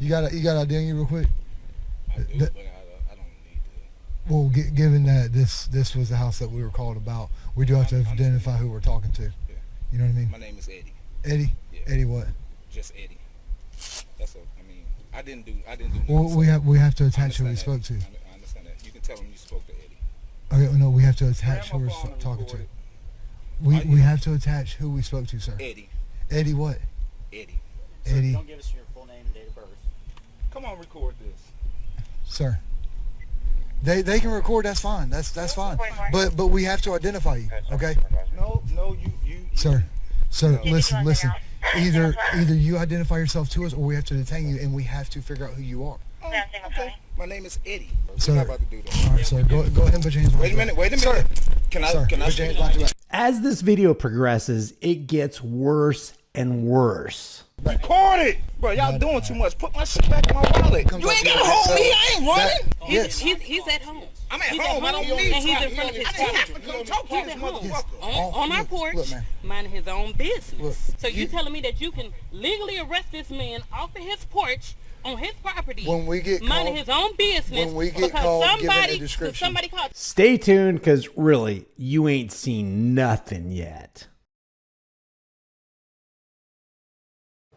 You got to identify you real quick. I do, but I don't need to. Well, given that this was the house that we were called about, we do have to identify who we're talking to. Yeah. You know what I mean? My name is Eddie. Eddie? Yeah. Eddie what? Just Eddie. That's what I mean. I didn't do. Well, we have to attach who we spoke to. I understand that. You can tell them you spoke to Eddie. Okay, well, no, we have to attach who we're talking to. We have to attach who we spoke to, sir. Eddie. Eddie what? Eddie. Sir, Eddie. don't give us your full name and date of birth. Come on, record this. Sir. They can record. That's fine. That's fine. But we have to identify you. Okay. No, you. Sir, No. listen. Either you identify yourself to us, or we have to detain you, and we have to figure out who you are. Oh, okay. My name is Eddie. Sir, We're not about to do that. All right, sir. Go ahead and put your hands. Wait a minute. Sir. Can I? Sir, Can I? put your hands behind your back. As this video progresses, it gets worse and worse. Record it, bro. Y'all doing too much. Put my shit back in my wallet. You ain't gotta hold me. I ain't running. He's at home. I'm at home. I don't need and he's in front of his I didn't have to property. come talk to He's this at home. motherfucker. On our porch, look, man. minding his own business. Look, so you telling me that you can legally arrest this man off of his porch on his property, When we get minding called, his own business, when we get because called, give it a somebody, description. somebody called. Stay tuned, because really, you ain't seen nothing yet.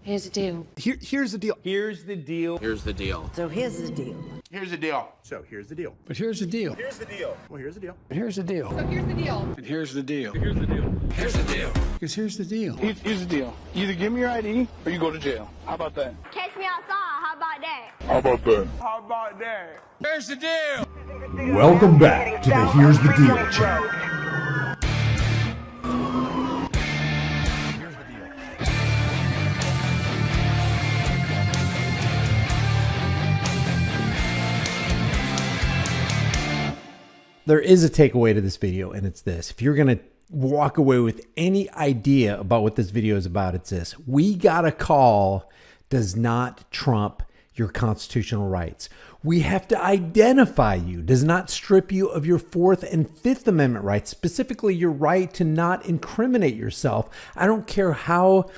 Here's the deal. Here's the deal. Here's the deal. Here's the deal. So here's the deal. Here's the deal. So here's the deal. But here's the deal. Here's the deal. Well, here's the deal. Here's the deal. So here's the deal. And here's the deal. Here's the deal. Here's the deal. Because here's the deal. Here's the deal. Either give me your ID or you go to jail. How about that? Catch me outside. How about that? How about that? How about that? Here's the deal. Welcome back to the Here's the Deal channel. There is a takeaway to this video, and it's this. If you're going to walk away with any idea about what this video is about, it's this. We got a call does not trump your constitutional rights. We have to identify you does not strip you of your 4th and 5th Amendment rights, specifically your right to not incriminate yourself. I don't care how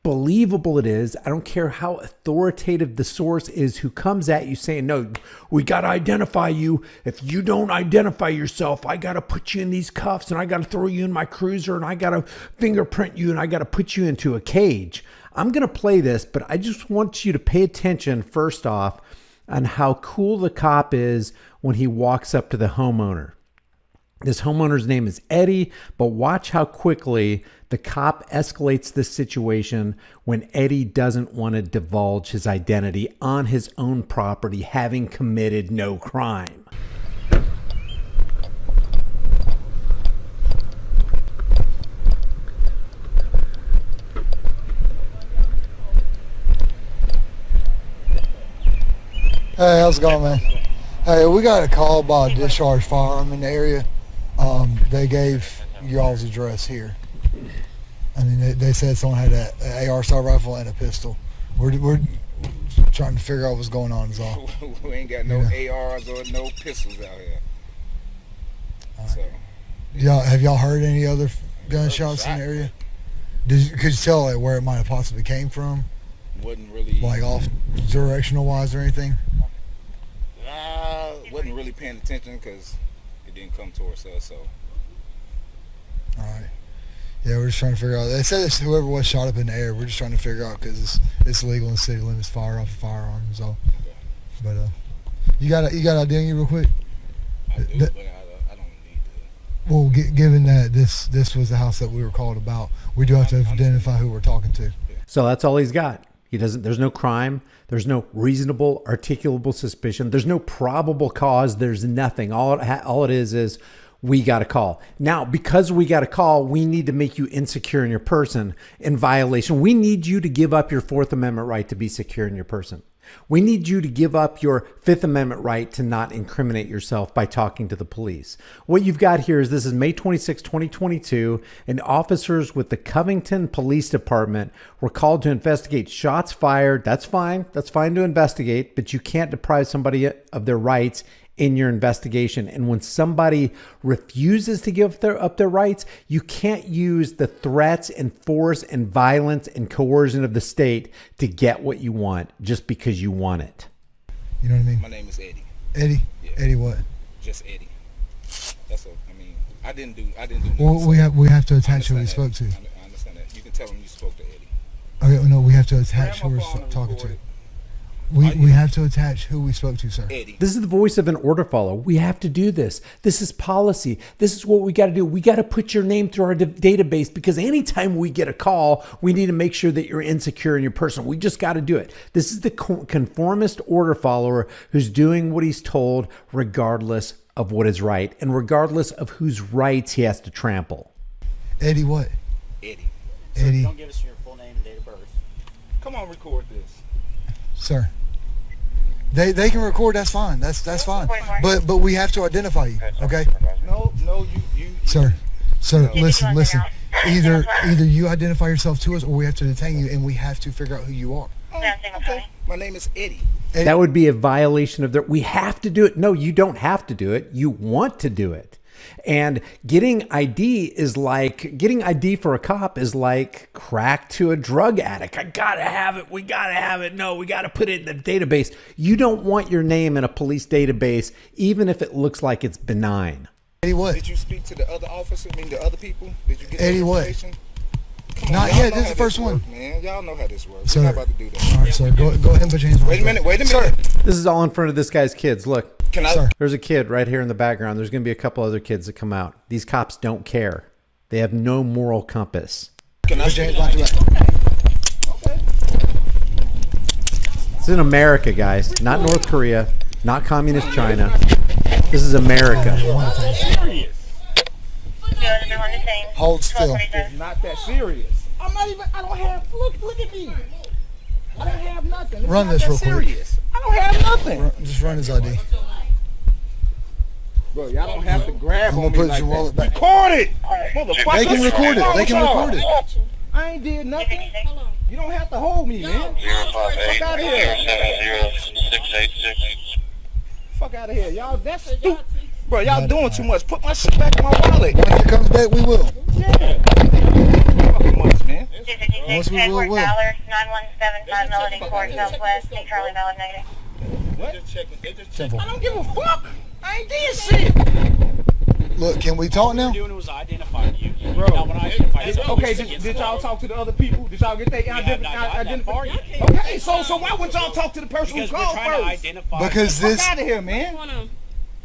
believable it is. I don't care how authoritative the source is who comes at you saying, no, we got to identify you. If you don't identify yourself, I got to put you in these cuffs and I got to throw you in my cruiser and I got to fingerprint you and I got to put you into a cage. I'm going to play this, but I just want you to pay attention first off on how cool the cop is when he walks up to the homeowner. This homeowner's name is Eddie, but watch how quickly the cop escalates this situation when Eddie doesn't want to divulge his identity on his own property, having committed no crime. Hey, how's it going, man? Hey, we got a call about a discharged firearm in the area. They gave y'all's address here. I mean, they said someone had an AR-style rifle and a pistol. We're trying to figure out what's going on is all. We ain't got no ARs or no pistols out here. So, Have y'all heard any other gunshots in the area? Could you tell like where it might have possibly came from? wasn't really like off directional wise or anything? Wasn't really paying attention because it didn't come towards us. So. All right. Yeah, we're just trying to figure out. They said it's whoever was shot up in the air. We're just trying to figure out because it's legal in city limits, fire off a firearm. So, but you got identity real quick. I do, but I don't need to. Well, given that this was the house that we were called about, we do have to identify who we're talking to. So that's all he's got. He doesn't. There's no crime. There's no reasonable, articulable suspicion. There's no probable cause. There's nothing. All it is we got a call. Now, because we got a call, we need to make you insecure in your person, in violation. We need you to give up your Fourth Amendment right to be secure in your person. We need you to give up your Fifth Amendment right to not incriminate yourself by talking to the police. What you've got here is this is May 26, 2022, and officers with the Covington Police Department were called to investigate shots fired. That's fine. That's fine to investigate, but you can't deprive somebody of their rights in your investigation. And when somebody refuses to give up their rights, you can't use the threats and force and violence and coercion of the state to get what you want just because you want it. You know what I mean? My name is Eddie. Eddie? Yeah. Eddie what? Just Eddie. That's what I mean. I didn't do. Well, nothing, we have to attach who I we spoke understand to. that. I understand that. You can tell him you spoke to Eddie. Okay, no, we have to attach who Grab we're my phone and talking record to. it. We have to attach who we spoke to, sir. Eddie. This is the voice of an order follower. We have to do this. This is policy. This is what we got to do. We got to put your name through our database, because anytime we get a call, we need to make sure that you're insecure and you're personal. We just got to do it. This is the conformist order follower who's doing what he's told regardless of what is right and regardless of whose rights he has to trample. Eddie what? Eddie. Eddie. Don't give us your full name and date of birth. Come on, record this. Sir. They can record, that's fine. That's fine. But we have to identify you, okay? No, you. Sir, listen. Either you identify yourself to us, or we have to detain you, and we have to figure out who you are. Oh, okay. My name is Eddie. That would be a violation of their. We have to do it. No, you don't have to do it. You want to do it. And getting ID is like getting ID for a cop is like crack to a drug addict. I gotta have it. We gotta have it. No, we gotta put it in the database. You don't want your name in a police database, even if it looks like it's benign. Eddie what? Did you speak to the other officer? I mean, the other people? Did you get Eddie what? information? Not yet. This is the first one. Man, y'all know how this works. Sir. We're not about to do that. All right, sir. Go ahead and put your hands on Wait a minute. Sir. This is all in front of this guy's kids. Look. Can I? Sir. There's a kid right here in the background. There's going to be a couple other kids that come out. These cops don't care. They have no moral compass. Can I? Put your hands on your back. Okay. It's in America, guys. Not North Korea. Not communist China. This is America. Hold still. It's not that serious. I'm not even. I don't have. Look at me. I don't have nothing. It's Run not this that real quick. serious. I don't have nothing. Just run his ID. Bro, y'all don't have to grab I'm on gonna me put like your wallet that. back. Record it, motherfucker. They can record it. They can record it. I ain't did nothing. You don't have to hold me, man. Fuck out of here. Fuck out of here, y'all. That's stupid. Bro, y'all doing too much. Put my shit back in my wallet. When it comes back, we will. Yeah. Fucking much, man. Once we will, we'll. 9175 Melody Court Southwest, St. Charlie Valid Negative. What? I don't give a fuck. I ain't did shit. Look, can we talk now? Doing was identifying you. Bro, okay, did did y'all talk to the other people? Did y'all get their identification? yet. Okay, so why wouldn't y'all talk to the person who Because we're called trying to first? identify. Because Fuck this. out of here, man.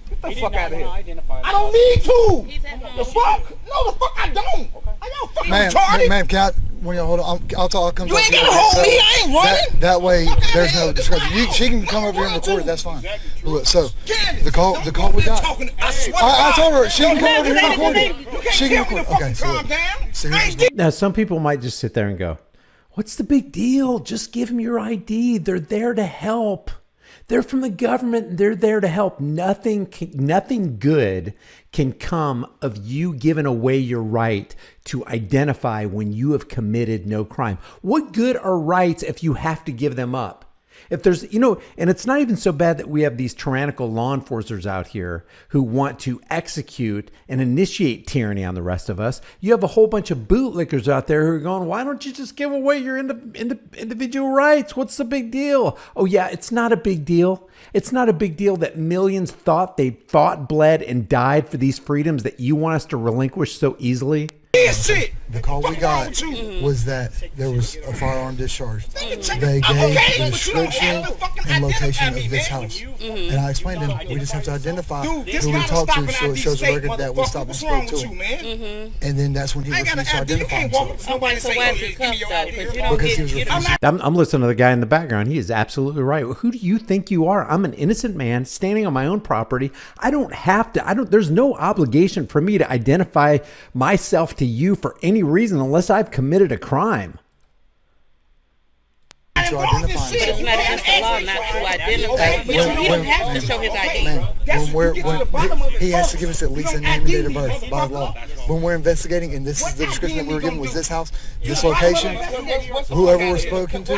Get the He did fuck not out of want to here. identify I don't need to. He's at home. The fuck? No, the fuck I don't. Are y'all fucking Ma'am, retarded? ma'am, can I? When y'all hold on, I'll talk. Come You talk ain't to gotta hold me. I ain't running. That way, Fuck outta there's here. no discretion. She can come over here and record it. That's fine. Look, so the call we got. I told her she can come over here and record it. She can record. Okay, so look. Seriously. Now, some people might just sit there and go, what's the big deal? Just give them your ID. They're there to help. They're from the government and they're there to help. Nothing good can come of you giving away your right to identify when you have committed no crime. What good are rights if you have to give them up? If there's, and it's not even so bad that we have these tyrannical law enforcers out here who want to execute and initiate tyranny on the rest of us. You have a whole bunch of bootlickers out there who are going, why don't you just give away your individual rights? What's the big deal? Oh yeah, it's not a big deal. It's not a big deal that millions thought, bled, and died for these freedoms that you want us to relinquish so easily. The call we got was that there was a firearm discharge. They gave the description and location of this house. And I explained to them, we just have to identify who we talked to so it shows a record that we stopped and spoke to him. And then that's when he refused to identify himself. Okay, so why is it cuffed though? Because you don't Because he was get, you don't refusing. I'm listening to the guy in the background. He is absolutely right. Who do you think you are? I'm an innocent man standing on my own property. I don't have to, there's no obligation for me to identify myself to you for any reason unless I've committed a crime. To identify But it's himself. not against the law not to identify. He don't have to show his ID. Man, he has to give us at least a name and date of birth by law. When we're investigating, and this is the description that we were given, was this house, this location, whoever we're spoken to,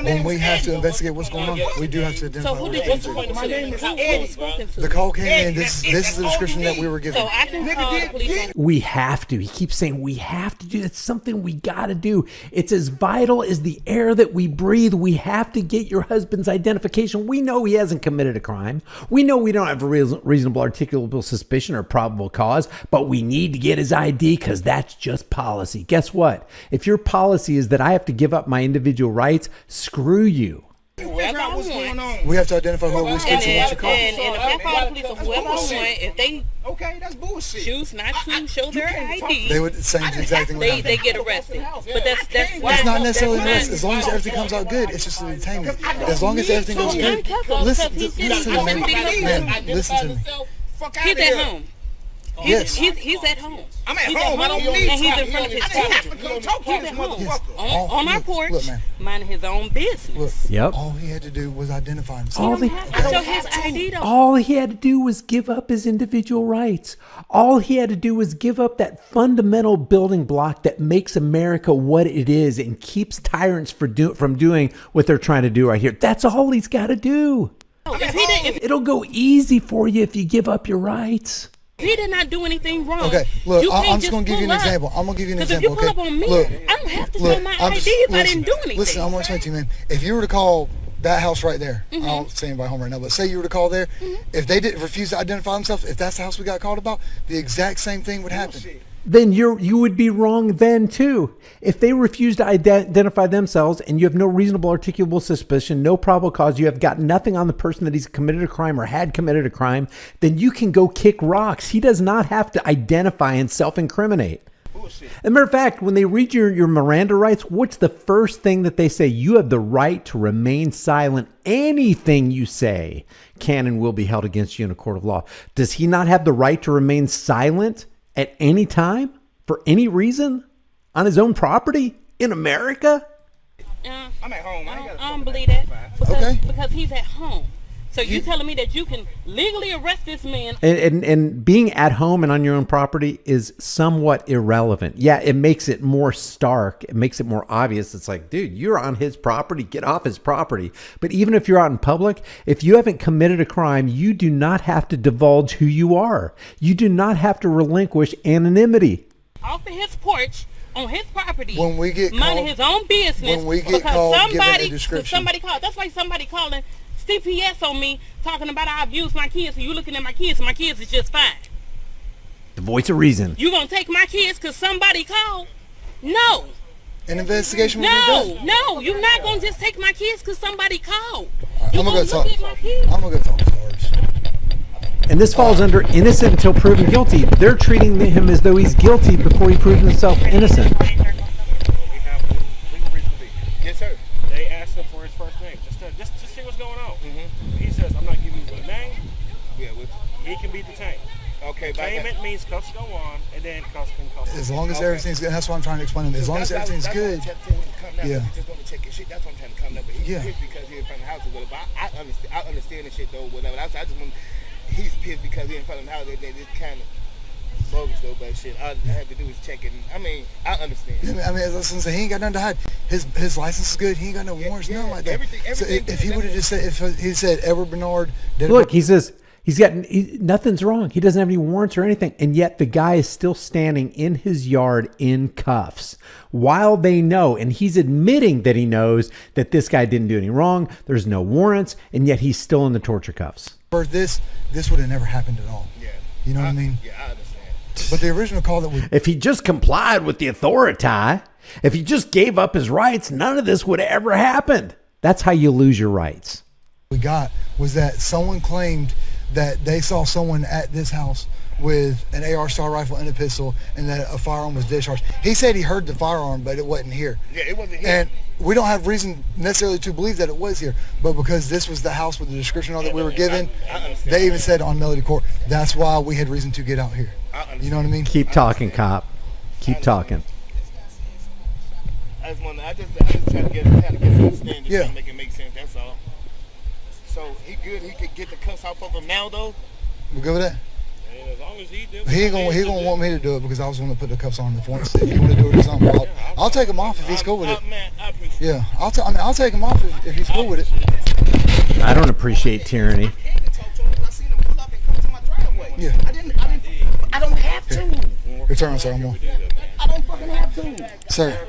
when we have to investigate what's going on, we do have to identify. So who did you spoke to? Who was spoken to? The call came in. This is the description that we were given. So I can call the police. We have to. He keeps saying we have to do. It's something we got to do. It's as vital as the air that we breathe. We have to get your husband's identification. We know he hasn't committed a crime. We know we don't have a reasonable articulable suspicion or probable cause, but we need to get his ID because that's just policy. Guess what? If your policy is that I have to give up my individual rights, screw you. Whoever I want. We have to identify who we're speaking to. What you call And if I call the police or whoever I want, if they that's bullshit. choose not to show their ID, they would say the exact thing. they get arrested. But that's It's not necessarily an arrest. As long as everything comes out good, it's just a detainment. As long as everything goes good, listen to me, man. Listen to me. He's at home. Yes. He's at home. I'm at home. I don't need and he's in front of his car. He's at home. On our porch, look, man. minding his own business. Look, Yep. all he had to do was identify himself. All He don't have to show his ID though. All he had to do was give up his individual rights. All he had to do was give up that fundamental building block that makes America what it is and keeps tyrants from doing what they're trying to do right here. That's all he's got to do. It'll go easy for you if you give up your rights. He did not do anything wrong. Okay, look, You can't I'm just going to give you an pull up. example. I'm going to give you an 'Cause example, if you okay? pull up on me, Look, I don't have to show my ID if I didn't do anything. Listen, I'm going to explain to you, man. If you were to call that house right there, I don't say anybody home right now, but say you were to call there, if they didn't refuse to identify themselves, if that's the house we got called about, the exact same thing would happen. Then you would be wrong then too. If they refuse to identify themselves and you have no reasonable articulable suspicion, no probable cause, you have got nothing on the person that he's committed a crime or had committed a crime, then you can go kick rocks. He does not have to identify and self-incriminate. As a matter of fact, when they read your Miranda rights, what's the first thing that they say? You have the right to remain silent. Anything you say can and will be held against you in a court of law. Does he not have the right to remain silent at any time, for any reason, on his own property in America? I'm at home. I don't believe that because he's at home. So you telling me that you can legally arrest this man? And being at home and on your own property is somewhat irrelevant. Yeah, it makes it more stark. It makes it more obvious. It's like, dude, you're on his property. Get off his property. But even if you're out in public, if you haven't committed a crime, you do not have to divulge who you are. You do not have to relinquish anonymity. Off of his porch, on his property, When we get minding called, his own business. when we get because called, give it a somebody, description. somebody called. That's why somebody calling CPS on me, talking about I abuse my kids, and you looking at my kids, and my kids is just fine. The voice of reason. You gonna take my kids because somebody called? No. An investigation will be done. No, you're not gonna just take my kids because somebody called. I'm going to go talk. I'm going to go talk to Forrest. And this falls under innocent until proven guilty. They're treating him as though he's guilty before he proves himself innocent. We have legal reason to be. Yes, sir. They asked him for his first name, just to see what's going on. He says, I'm not giving you a name. Yeah, He can be detained. okay, Detainment means cuffs go on, and then cuffs can come. As long as everything's good, that's what I'm trying to explain to him. As long as everything's good, Yeah. Just want to check his shit. That's what I'm trying to come up with. He's pissed because he's in front of the house. But I understand the shit though. Whatever. I just want. He's pissed because he's in front of the house. They just kind of bogus though. But shit, all I have to do is check it. I mean, I understand. I mean, listen, he ain't got nothing to hide. His license is good. He ain't got no warrants, nothing like that. Everything So if he would have just said, if he said Edward Bernard, Look, he says nothing's wrong. He doesn't have any warrants or anything. And yet the guy is still standing in his yard in cuffs while they know. And he's admitting that he knows that this guy didn't do anything wrong. There's no warrants. And yet he's still in the torture cuffs. for this would have never happened at all. Yeah. You know what I mean? Yeah, I understand. But the original call that we If he just complied with the authority, if he just gave up his rights, none of this would have ever happened. That's how you lose your rights. got was that someone claimed that they saw someone at this house with an AR Star rifle and a pistol, and that a firearm was discharged. He said he heard the firearm, but it wasn't here. Yeah, it wasn't here. And we don't have reason necessarily to believe that it was here, but because this was the house with the description that we were given, they even said on Melody Court, that's why we had reason to get out here. You know what I mean? Keep talking, cop. Keep talking. I just try to get some understanding, Yeah. to make it make sense. That's all. So he good. He could get the cuffs off of him now, though. We good with that? And as long as he did, He gonna want me to do it because I was gonna put the cuffs on him before. If you want to do it or something, I'll take him off if he's cool with it. Man, I appreciate Yeah, I'll take him off if he's cool with it. I don't appreciate tyranny. I seen him pull up and come to my driveway. Yeah. I don't have to. Return, sir. I'm on. I don't fucking have to. Sir.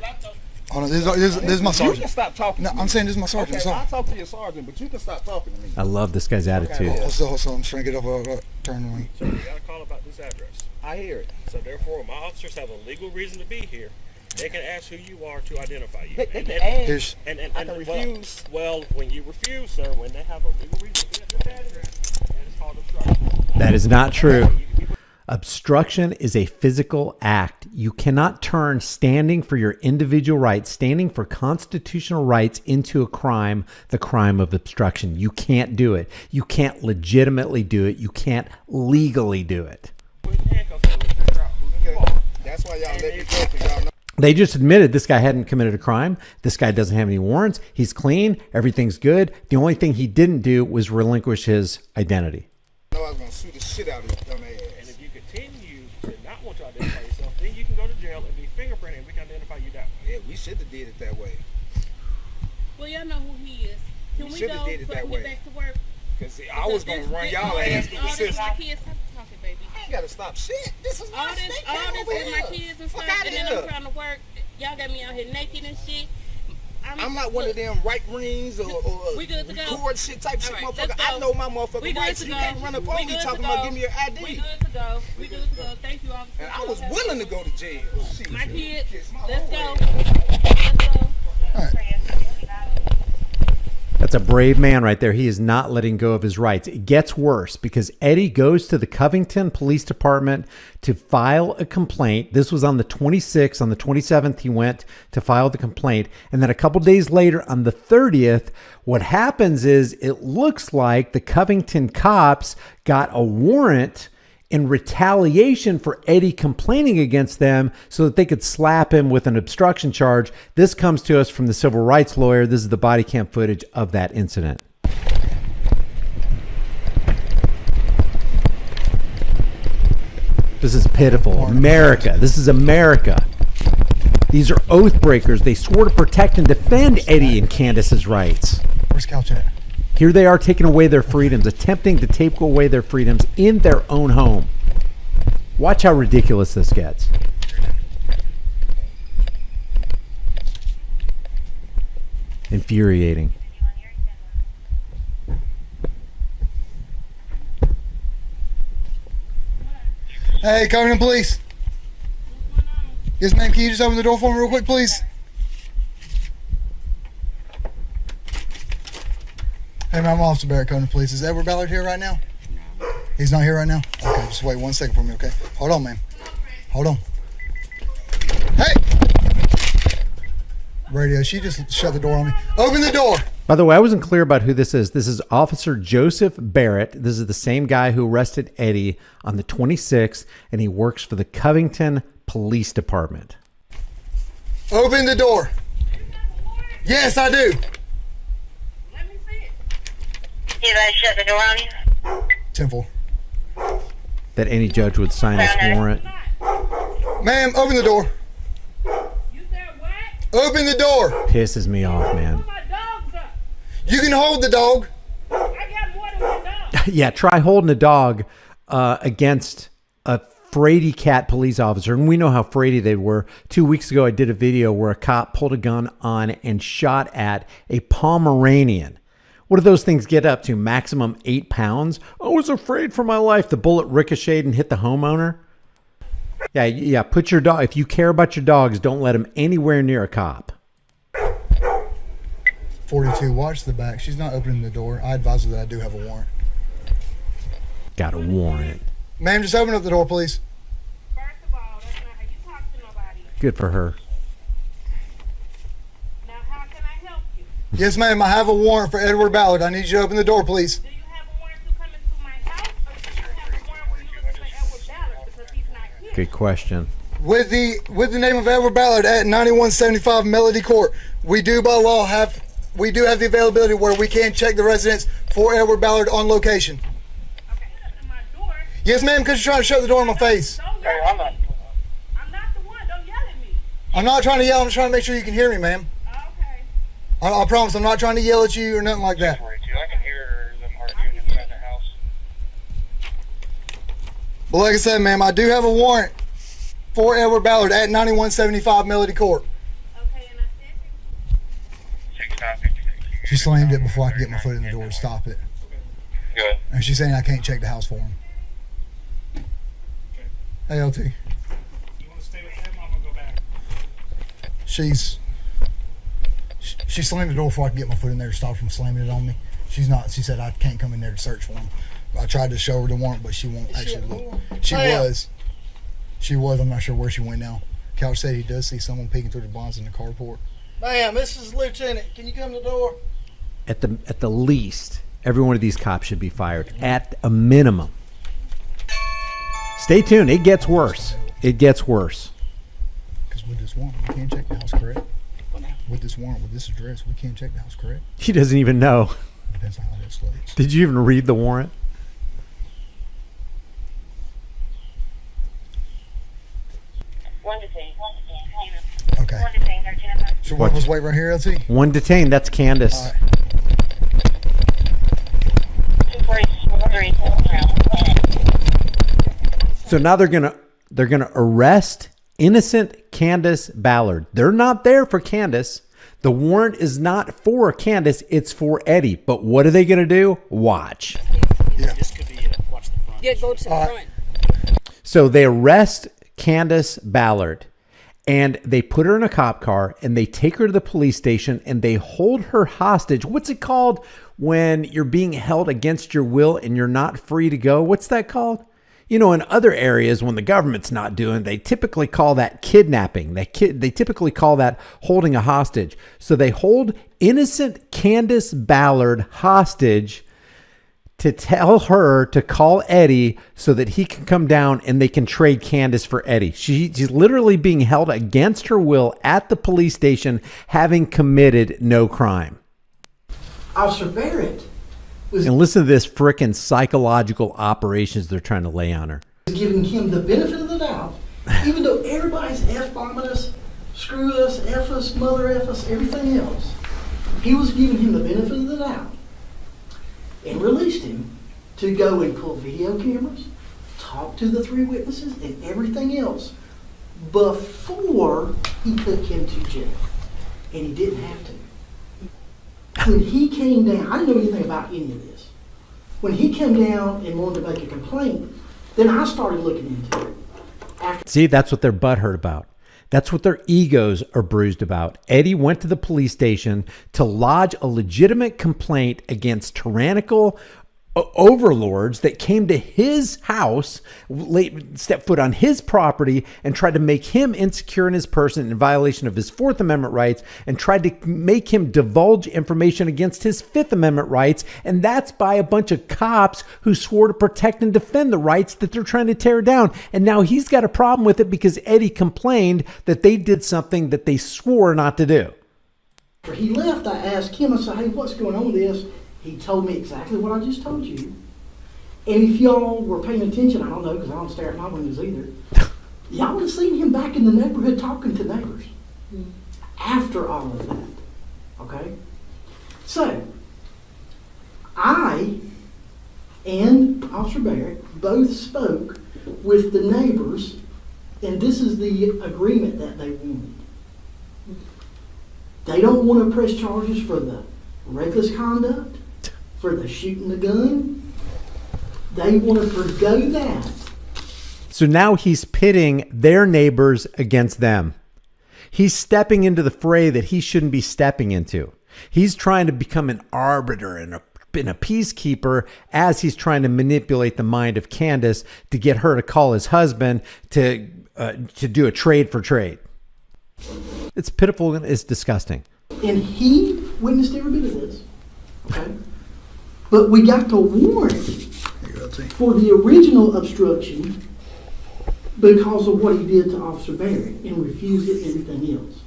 Hold on. This is my You sergeant. can stop talking. No, I'm saying this is my sergeant. Okay, Sorry. I'll talk to your sergeant, but you can stop talking to me. I love this guy's attitude. So I'm trying to get over. Turn around. So you got a call about this address. I hear it. So therefore, my officers have a legal reason to be here. They can ask who you are to identify you. They can Here's. ask. I can refuse. Well, when you refuse, sir, when they have a legal reason to be at this address, that is called obstruction. That is not true. Obstruction is a physical act. You cannot turn standing for your individual rights, standing for constitutional rights into a crime, the crime of obstruction. You can't do it. You can't legitimately do it. You can't legally do it. That's why y'all let me go, because y'all know. They just admitted this guy hadn't committed a crime. This guy doesn't have any warrants. He's clean. Everything's good. The only thing he didn't do was relinquish his identity. I was going to sue the shit out of his dumb ass. And if you continue to not want to identify yourself, then you can go to jail and be fingerprinted and we can identify you that way. Yeah, we should have did it that way. Well, y'all know who he is. Can we shoulda go did it so that we way. get back to work? Because I was going to run y'all ass through the system. My kids, stop talking, baby. I ain't got to stop shit. This is All my this snake cam over with my here. kids and Fuck stuff, outta and then here. I'm trying to work. Y'all got me out here naked and shit. I'm not one of them right rings or We good to go. record shit type shit, All right, motherfucker. let's I go. know my We motherfucking good rights. to You go. can't run up We on me good talking to about go. give me your ID. We good to go. We good to go. Thank you, officer. And I was willing to go to jail. Shit. My kids, Kiss my let's whole go. ass. Let's go. That's a brave man right there. He is not letting go of his rights. It gets worse because Eddie goes to the Covington Police Department to file a complaint. This was on the 26th. On the 27th, he went to file the complaint. And then a couple days later, on the 30th, what happens is it looks like the Covington cops got a warrant in retaliation for Eddie complaining against them so that they could slap him with an obstruction charge. This comes to us from the civil rights lawyer. This is the body cam footage of that incident. This is pitiful. America. This is America. These are oath breakers. They swore to protect and defend Eddie and Candace's rights. Where's Couch at? Here they are taking away their freedoms, attempting to take away their freedoms in their own home. Watch how ridiculous this gets. Infuriating. Hey, Covington Police. Yes, ma'am. Can you just open the door for me real quick, please? Hey, ma'am, I'm Officer Barrett, Covington Police. Is Edward Ballard here right now? He's not here right now? Okay, just wait 1 second for me, okay? Hold on, ma'am. Hold on. Hey! Radio, she just shut the door on me. Open the door! By the way, I wasn't clear about who this is. This is Officer Joseph Barrett. This is the same guy who arrested Eddie on the 26th, and he works for the Covington Police Department. Open the door. Yes, I do. Let me see it. You guys shut the door on you? 10-4. That any judge would sign this warrant. Ma'am, open the door. You said what? Open the door. Pisses me off, man. My dog's up. You can hold the dog. I got more than one dog. Yeah, try holding a dog against a fraidy cat police officer. And we know how fraidy they were. 2 weeks ago, I did a video where a cop pulled a gun on and shot at a Pomeranian. What do those things get up to? Maximum 8 pounds? I was afraid for my life. The bullet ricocheted and hit the homeowner. Yeah, put your dog, if you care about your dogs, don't let them anywhere near a cop. 42, watch the back. She's not opening the door. I advise her that I do have a warrant. Got a warrant. Ma'am, just open up the door, please. First of all, that's not how you talk to nobody. Good for her. Now, how can I help you? Yes, ma'am, I have a warrant for Edward Ballard. I need you to open the door, please. Do you have a warrant to come into my house, or do you have a warrant where you're looking for Edward Ballard because he's not here? Good question. With the name of Edward Ballard at 9175 Melody Court, we do by law have we do have the availability where we can check the residence for Edward Ballard on location. Okay, open my door. Yes, ma'am, because you're trying to shut the door in my face. Don't yell at me. I'm not the one. Don't yell at me. I'm not trying to yell. I'm just trying to make sure you can hear me, ma'am. Okay. I promise I'm not trying to yell at you or nothing like that. I can hear them arguing inside the house. But like I said, ma'am, I do have a warrant for Edward Ballard at 9175 Melody Court. Okay, and I said 6953. She slammed it before I could get my foot in the door to stop it. Good. And she's saying I can't check the house for him. Hey, LT. You want to stay with him? I'm going to go back. She slammed the door before I could get my foot in there to stop her from slamming it on me. She said I can't come in there to search for him. I tried to show her the warrant, but she won't actually look. She was. I'm not sure where she went now. Couch said he does see someone peeking through the blinds in the carport. Ma'am, this is Lieutenant. Can you come to the door? At the least, every one of these cops should be fired at a minimum. Stay tuned. It gets worse. It gets worse. Because with this warrant, we can't check the house, correct? With this warrant, with this address, we can't check the house, correct? He doesn't even know. Depends on how that slates. Did you even read the warrant? One detained. Okay. One detained, Lieutenant. So what was wait right here, LT? One detained. That's Candace. All right. 243. So now they're gonna arrest innocent Candace Ballard. They're not there for Candace. The warrant is not for Candace. It's for Eddie. But what are they gonna do? Watch. This could be watch the front. Yeah, go to the front. So they arrest Candace Ballard and they put her in a cop car and they take her to the police station and they hold her hostage. What's it called when you're being held against your will and you're not free to go? What's that called? You know, in other areas when the government's not doing, they typically call that kidnapping. They typically call that holding a hostage. So they hold innocent Candace Ballard hostage to tell her to call Eddie so that he can come down and they can trade Candace for Eddie. She's literally being held against her will at the police station, having committed no crime. Officer Barrett And listen to this frickin' psychological operations they're trying to lay on her. was giving him the benefit of the doubt, even though everybody's F-bombing us, screw us, F us, mother F us, everything else. He was giving him the benefit of the doubt and released him to go and pull video cameras, talk to the 3 witnesses and everything else before he took him to jail. And he didn't have to. When he came down, I didn't know anything about any of this. When he came down and wanted to make a complaint, then I started looking into it. See, that's what they're butthurt about. That's what their egos are bruised about. Eddie went to the police station to lodge a legitimate complaint against tyrannical overlords that came to his house, stepped foot on his property, and tried to make him insecure in his person in violation of his 4th Amendment rights, and tried to make him divulge information against his 5th Amendment rights. And that's by a bunch of cops who swore to protect and defend the rights that they're trying to tear down. And now he's got a problem with it because Eddie complained that they did something that they swore not to do. After he left, I asked him, I said, hey, what's going on with this? He told me exactly what I just told you. And if y'all were paying attention, I don't know, because I don't stare at my windows either, y'all would have seen him back in the neighborhood talking to neighbors after all of that. Okay? So, I and Officer Barrett both spoke with the neighbors, and this is the agreement that they wanted. They don't want to press charges for the reckless conduct, for the shooting the gun. They want to forgo that. So now he's pitting their neighbors against them. He's stepping into the fray that he shouldn't be stepping into. He's trying to become an arbiter and a peacekeeper as he's trying to manipulate the mind of Candace to get her to call his husband to do a trade for trade. It's pitiful and it's disgusting. And he witnessed every bit of this. Okay? But we got the warrant for the original obstruction because of what he did to Officer Barrett and refused it and everything else.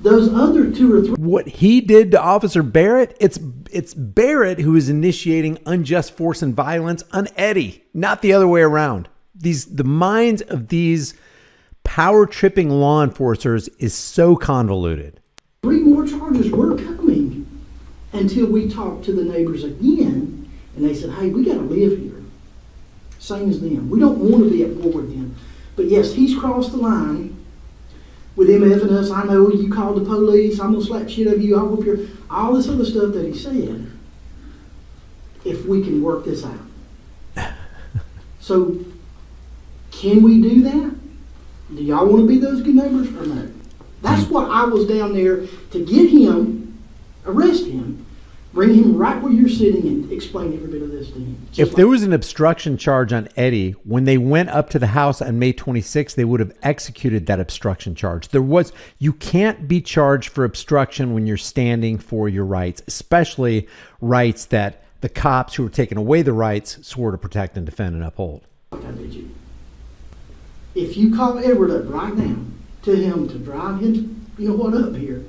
Those other 2 or 3 What he did to Officer Barrett, it's Barrett who is initiating unjust force and violence on Eddie, not the other way around. The minds of these power tripping law enforcers is so convoluted. 3 more charges were coming until we talked to the neighbors again, and they said, hey, we got to live here. Same as them. We don't want to be at war with them. But yes, he's crossed the line with him effing us. I know you called the police. I'm going to slap shit out of you. I'll whoop your... All this other stuff that he said, if we can work this out. So, can we do that? Do y'all want to be those good neighbors or no? That's what I was down there to get him, arrest him, bring him right where you're sitting and explain every bit of this to him. If there was an obstruction charge on Eddie, when they went up to the house on May 26th, they would have executed that obstruction charge. You can't be charged for obstruction when you're standing for your rights, especially rights that the cops who were taking away the rights swore to protect and defend and uphold. If you call Edward up right now to him to drive him, up here,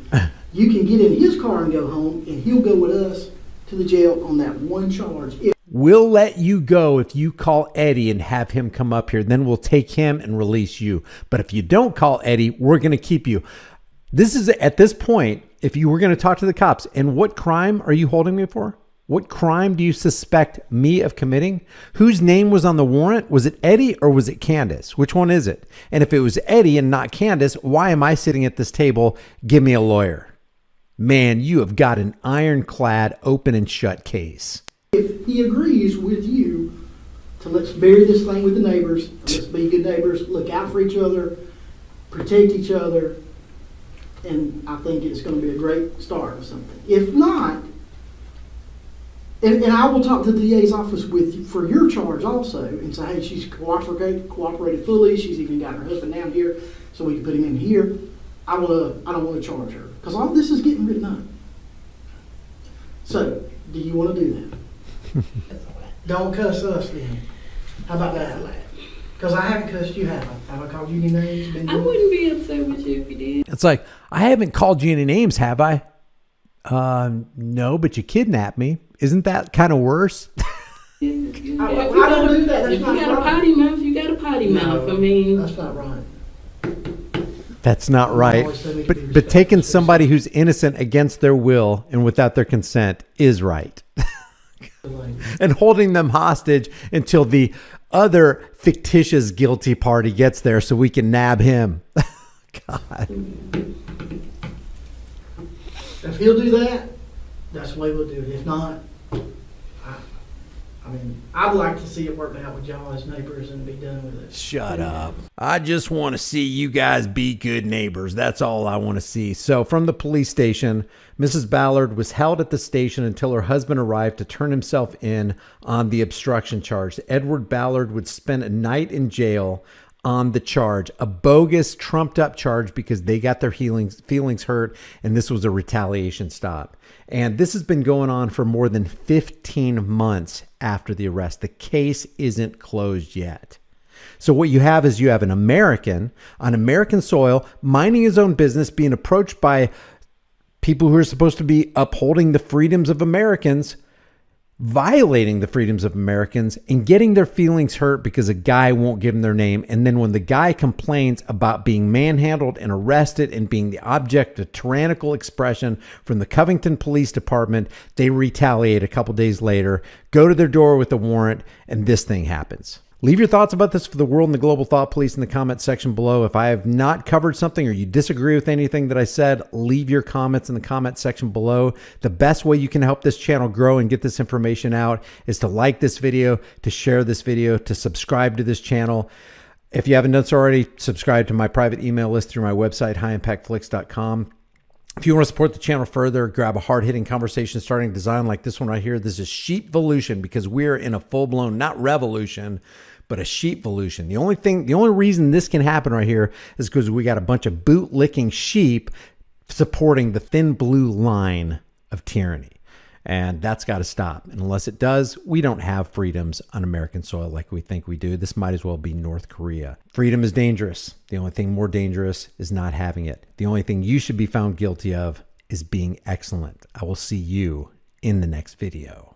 you can get in his car and go home, and he'll go with us to the jail on that one charge. We'll let you go if you call Eddie and have him come up here. Then we'll take him and release you. But if you don't call Eddie, we're going to keep you. This is at this point, if you were going to talk to the cops, and what crime are you holding me for? What crime do you suspect me of committing? Whose name was on the warrant? Was it Eddie or was it Candace? Which one is it? And if it was Eddie and not Candace, why am I sitting at this table? Give me a lawyer. Man, you have got an ironclad open and shut case. If he agrees with you to let's bury this thing with the neighbors, let's be good neighbors, look out for each other, protect each other, and I think it's going to be a great start or something. If not, and I will talk to the DA's office with you for your charge also and say, hey, she's cooperated fully. She's even got her husband down here so we can put him in here. I don't want to charge her because all this is getting written up. So, do you want to do that? Don't cuss us then. How about that? Because I haven't cussed you, have I? Have I called you any names? I wouldn't be upset with you if you did. It's like, I haven't called you any names, have I? No, but you kidnapped me. Isn't that kind of worse? I don't do that. If you got a potty mouth, you got a potty mouth. I mean, that's not right. That's not right. But taking somebody who's innocent against their will and without their consent is right. And holding them hostage until the other fictitious guilty party gets there so we can nab him. God. If he'll do that, that's the way we'll do it. If not, I mean, I'd like to see it work out with y'all as neighbors and be done with it. Shut up. I just want to see you guys be good neighbors. That's all I want to see. So from the police station, Mrs. Ballard was held at the station until her husband arrived to turn himself in on the obstruction charge. Edward Ballard would spend a night in jail on the charge, a bogus, trumped up charge because they got their feelings hurt, and this was a retaliation stop. And this has been going on for more than 15 months after the arrest. The case isn't closed yet. So what you have is an American on American soil, minding his own business, being approached by people who are supposed to be upholding the freedoms of Americans, violating the freedoms of Americans, and getting their feelings hurt because a guy won't give them their name. And then when the guy complains about being manhandled and arrested and being the object of tyrannical expression from the Covington Police Department, they retaliate a couple days later, go to their door with a warrant, and this thing happens. Leave your thoughts about this for the world and the global thought police in the comment section below. If I have not covered something or you disagree with anything that I said, leave your comments in the comment section below. The best way you can help this channel grow and get this information out is to like this video, to share this video, to subscribe to this channel. If you haven't done so already, subscribe to my private email list through my website, highimpactflix.com. If you want to support the channel further, grab a hard-hitting conversation starting design like this one right here. This is sheepvolution because we're in a full-blown, not revolution, but a sheepvolution. The only reason this can happen right here is because we got a bunch of boot-licking sheep supporting the thin blue line of tyranny. And that's got to stop. And unless it does, we don't have freedoms on American soil like we think we do. This might as well be North Korea. Freedom is dangerous. The only thing more dangerous is not having it. The only thing you should be found guilty of is being excellent. I will see you in the next video.